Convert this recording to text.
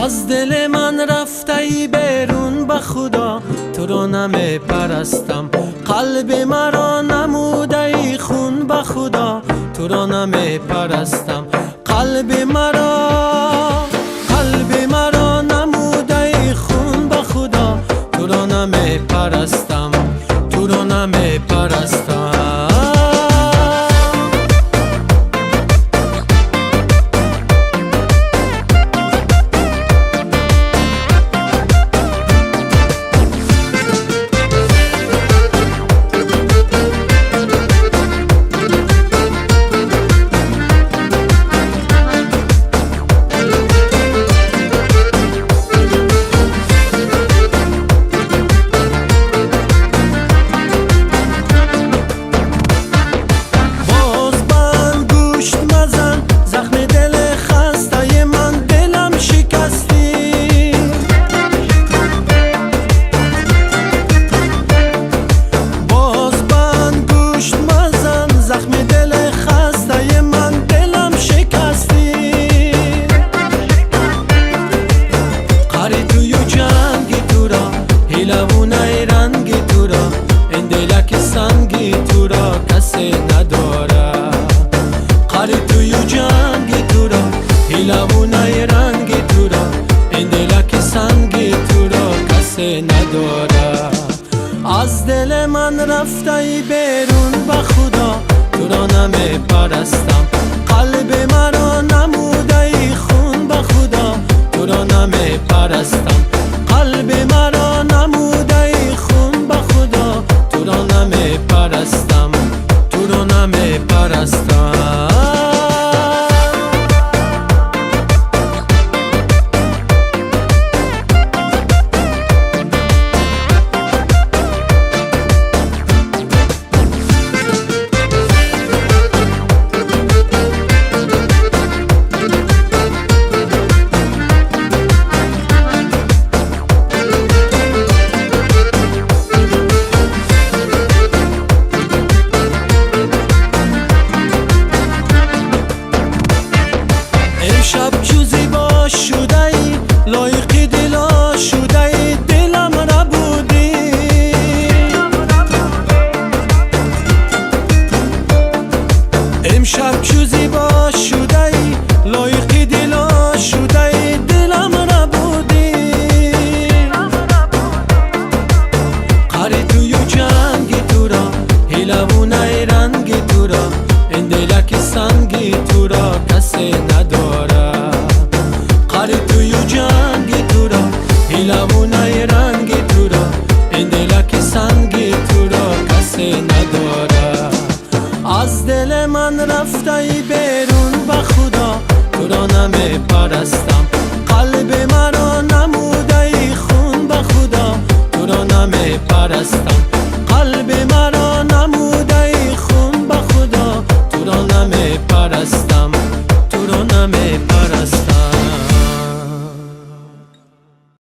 از دل من رفته ای بیرون به خدا، تو را نمی پرستم. قلب مرا نموده ای خون به خدا، تو را نمی پرستم. قلب مرا نموده ای خون به خدا، تو را نمی پرستم، تو را نمی پرستم. لبونای رنگی تو را، این دلک سنگی تو را کسی نداره. قری توی جنگی تو را، این لبونای رنگی تو را، این دلک سنگی تو را کسی نداره. از دل من رفته ای بیرون به خدا، تو را نمی پرستم. قلب مرا نموده ای خون به خدا، تو را نمی پرستم. قلب مرا نموده ای خون به خدا، تو را نمی پرستم، تو را نمی پرستم. شب چو زیبا شده ای، لایق دلا شده ای، دلم را بودی. امشب چو زیبا شده ای، لایق دلا شده ای، دلم را بودی. قری توی جنگی تو را، لبونای رنگی تو را، این دلک سنگی تو را کسی نداره. قری توی جنگی تو را، لبونای رنگی تو را، این دلک سنگی تو را کسی نداره. از دل من رفته ای بیرون به خدا، تو را نمی پرستم. قلب مرا نموده ای خون به خدا، تو را نمی پرستم. قلب مرا نموده ای خون به خدا، تو را نمی پرستم.